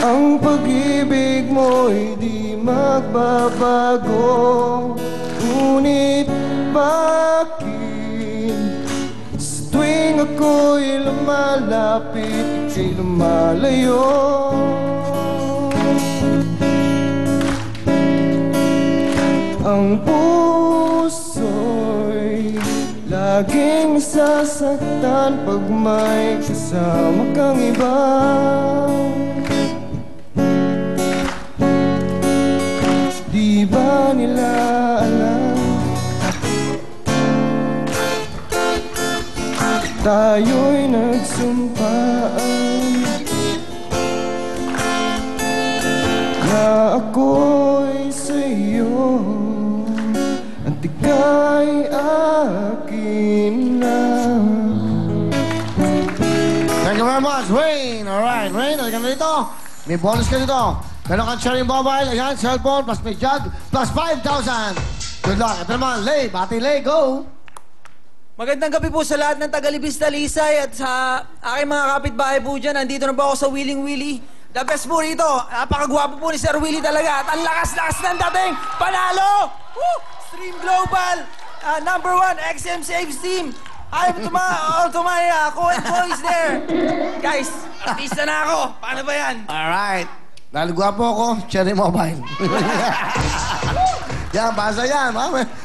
Ang pag-ibig mo'y di magbabago. Ngunit bakit sa tuwing ako'y lumalapit, ika'y lumalayo? Ang puso'y laging sasaktan pag may kasama kang iba. Di ba nila alam tayo'y nagsumpaan na ako'y sa'yo at ika'y akin na. Thank you very much, Wayne. Alright, Wayne, halika na dito. May bonus ka dito. Meron kang sharing mobile, ayan, cellphone, plus may jug, plus 5,000. Good luck. Ito naman, Lay. Bati, Lay, go. Magandang gabi po sa lahat ng taga-Libis Talisay at sa aking mga kapitbahay po dyan. Nandito na po ako sa Willing Willie. The best po rito. Napakagwapo po ni Sir Willie talaga. At ang lakas-lakas ng dating. Panalo! Woo! Stream Global. #1 XM Saves Team. I'm to my boys there. Guys, artista na ako. Paano ba yan? Alright. Dahil gwapo ako, sharing mobile. Yan, basa yan.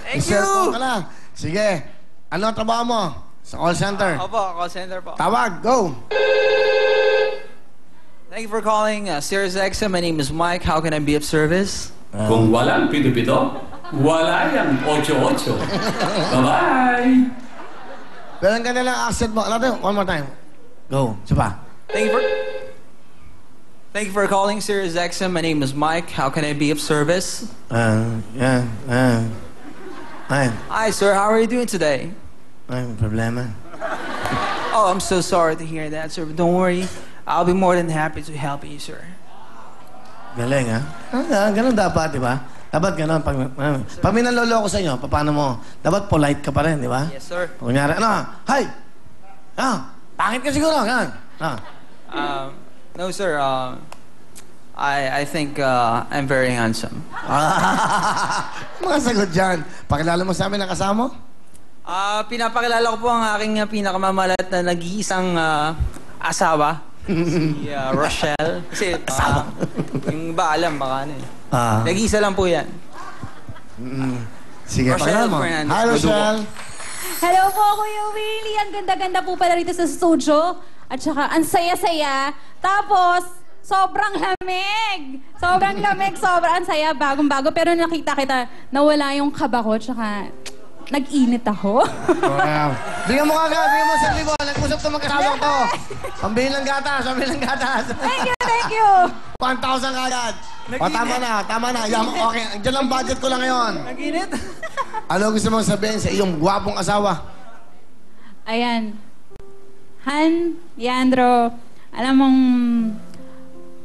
Thank you. Ka na. Sige. Ano ang trabaho mo? Sa call center? Opo, call center po. Tawag, go. Thank you for calling Sirius XM. My name is Mike. How can I be of service? Kung walang pito-pito, wala yung 8-8. Bye-bye! Pero ang ganda lang accent mo. Natin, one more time. Go. Sipa. Thank you for calling Sirius XM. My name is Mike. How can I be of service? Hi, Hi, sir. How are you doing today? problema. Oh, I'm so sorry to hear that, sir. But don't worry. I'll be more than happy to help you, sir. Galing, ha? Ganun dapat, di ba? Dapat ganun. Pag may naloloko sa inyo, paano mo? Dapat polite ka pa rin, di ba? Yes, sir. Kunyari, hi! Pangit ka siguro, ganun. No, sir. I think I'm very handsome. Mga sagot dyan. Pakilala mo sa amin ang kasama mo? Pinapakilala ko po ang aking pinakamamalat na nag-iisang asawa. Si Rochelle. Kasi yung iba alam, baka ano eh. Nag-iisa lang po yan. Sige, pakilala mo. Fernandez. Hi, Rochelle. Hello po, Kuya Willie. Ang ganda-ganda po pala rito sa studio. At saka, ang saya-saya. Tapos, sobrang lamig. Sobrang lamig, sobrang saya. Bagong-bago. Pero nakita kita, nawala yung kaba ko. Tsaka, nag-init ako. Wow. Bigyan mo kagad, bigyan mo 1,000. Nag-usap to magkasama to. Pambilang gatas, pambilang gatas. Thank you. 1,000 kagad. O, tama na. Okay, dyan lang budget ko lang ngayon. Nag-init? Ano gusto mong sabihin sa iyong gwapong asawa? Ayan. Han, Leandro, alam mong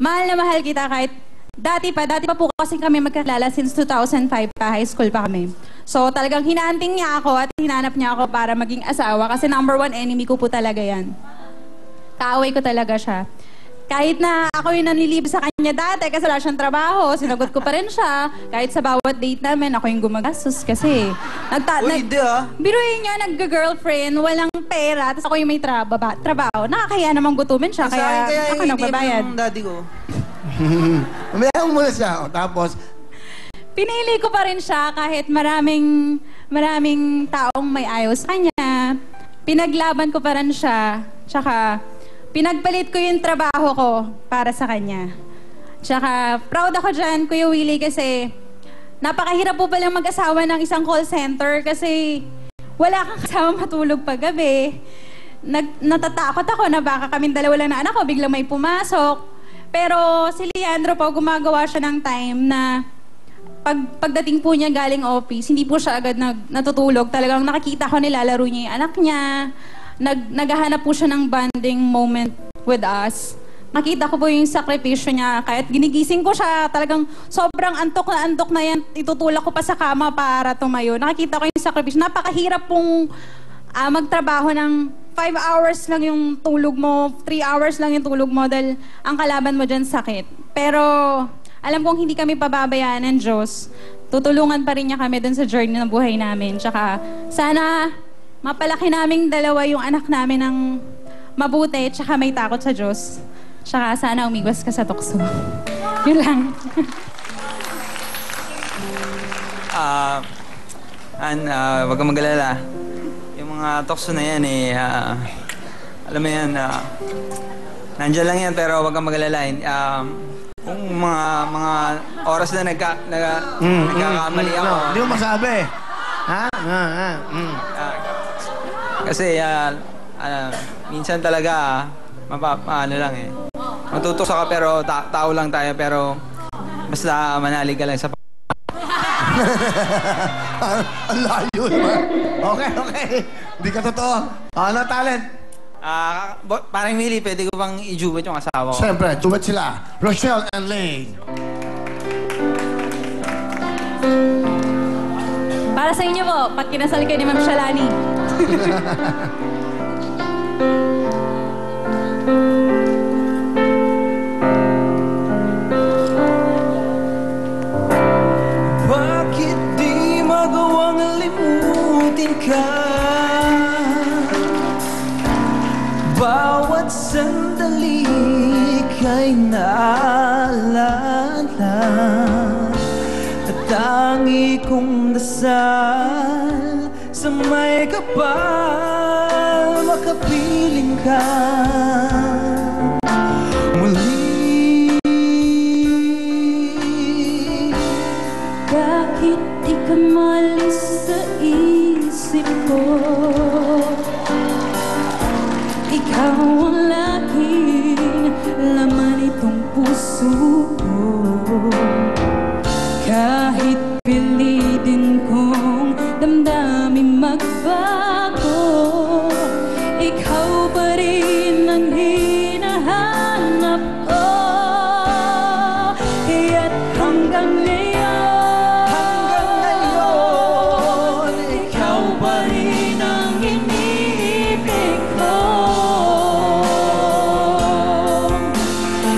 mahal na mahal kita kahit dati pa po kasi kami magkakilala since 2005 pa, high school pa kami. So talagang hinaanting niya ako at hinanap niya ako para maging asawa kasi #1 enemy ko po talaga yan. Kaaway ko talaga siya. Kahit na ako yung nanlilib sa kanya dati kasi wala siyang trabaho, sinagot ko pa rin siya. Kahit sa bawat date namin, ako yung gumagastos kasi. Biruin niya, nag-girlfriend, walang pera, tapos ako yung may trabaho. Nakakaya namang gutumin siya, kaya ako nagbabayad. Yung daddy ko. Umayang muna siya. O, tapos, Pinili ko pa rin siya kahit maraming taong may ayaw sa kanya. Pinaglaban ko pa rin siya. Tsaka, pinagpalit ko yung trabaho ko para sa kanya. Tsaka, proud ako dyan, Kuya Willie, kasi napakahirap po palang mag-asawa ng isang call center kasi wala kang kasama matulog paggabi. Natatakot ako na baka kaming dalawa lang na anak ko, biglang may pumasok. Pero si Leandro po, gumagawa siya ng time na pagdating po niya galing office, hindi po siya agad natutulog. Talagang nakikita ko nilalaro niya yung anak niya. Naghahanap po siya ng bonding moment with us. Nakita ko po yung sakripisyo niya. Kahit ginigising ko siya, talagang sobrang antok na yan. Itutulak ko pa sa kama para tumayo. Nakikita ko yung sakripisyo. Napakahirap pong magtrabaho ng 5 hours lang yung tulog mo, 3 hours lang yung tulog mo dahil ang kalaban mo dyan sakit. Pero alam kong hindi kami pababayaan ng Diyos. Tutulungan pa rin niya kami dun sa journey ng buhay namin. Tsaka sana mapalaki naming dalawa yung anak namin ng mabuti, tsaka may takot sa Diyos. Tsaka sana umigwas ka sa tukso. Yun lang. Wag kang mag-alala. Yung mga tukso na yan alam mo yan, nandiyan lang yan pero wag kang mag-alala. Kung mga oras na nagkakamali ako. Hindi mo masabi. Ha? Kasi minsan talaga lang matutukso ka pero tao lang tayo pero basta manalig ka lang sa Ang layo naman. Okay. Hindi ka totoo. Ano talent? Parang Willie, pwede ko bang i-duet yung asawa ko? Siyempre, duet sila. Rochelle and Lane. Para sa inyo po, pag kinasal kayo ni Ma'am Shalani. Bakit di magawang limutin ka? Bawat sandali kay naalala at tangi kong dasal sa may kapal makapiling ka muli. Bakit di ka malis sa isip ko? Ikaw ang laging laman itong puso ko. Kahit pilitin kong damdamin magbago, ikaw pa rin ang hinahanap ko. Kaya't hanggang ngayon, ikaw pa rin ang iniibig ko.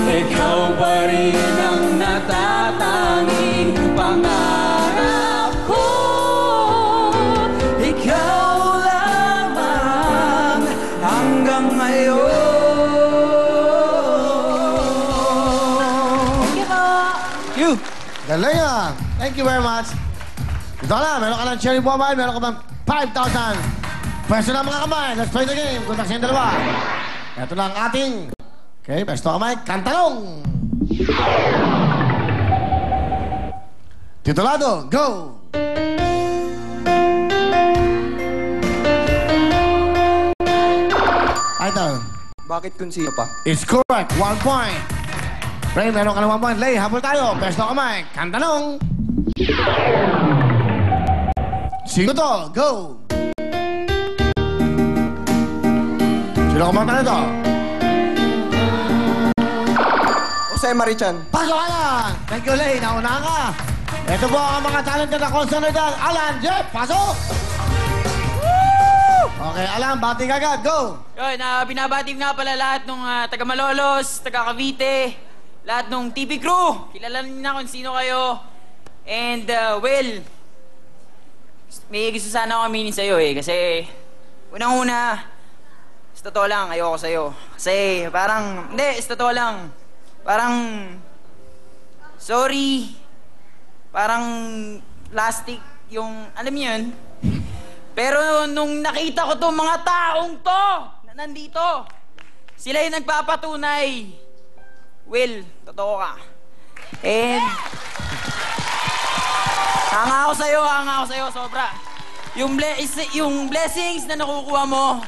Ikaw pa rin ang natatanging pangarap ko. Ikaw lamang hanggang ngayon. Thank you po. You! Galing ah. Thank you very much. Ito na, meron ka ng cherry mobile, meron ka bang 5,000. Pwesto na mga kamay. Let's play the game. Kung nagsayang dalawa. Ito na ang ating... Okay, pwesto kamay. Kantalong! Titulado, go! Idol. Bakit konsiyo pa? It's correct. 1 point. Ray, meron ka ng 1 point. Lay, habol tayo. Pwesto kamay. Kantanong. Sino to? Go! Sino kumanta na to? Jose Marichan. Pasok ka na! Thank you, Lay. Nauna ka. Ito po ang mga talented na konsernator. Alan, Jeff, pasok! Okay, Alan, bati ka agad. Go! Yun, binabati nga pala lahat ng taga Malolos, taga Cavite, lahat ng TV crew. Kilala niyo na kung sino kayo. And, well, may gusto sana ako aminin sa'yo kasi unang-una, sa totoo lang, ayoko sa'yo. Kasi parang, hindi, sa totoo lang, parang, sorry, parang plastic yung, alam niyo yun? Pero nung nakita ko tong mga taong to na nandito, sila yung nagpapatunay. Will, totoo ka. And hanga ako sa'yo, sobra. Yung blessings na nakukuha mo,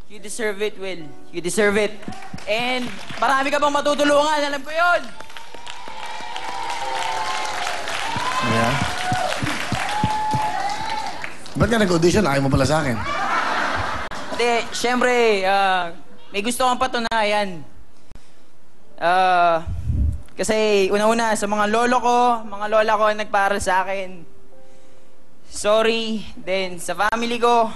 you deserve it, Will. You deserve it. And marami ka bang matutulungan, alam ko yun. Yeah. Ba't ka nag-audition? Ayaw mo pala sa akin. Hindi, syempre, may gusto kang patunayan. Kasi una-una, sa mga lolo ko, mga lola ko ang nagparal sa akin. Sorry. Then, sa family ko,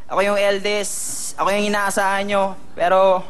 ako yung eldest, ako yung inaasahan nyo. Pero,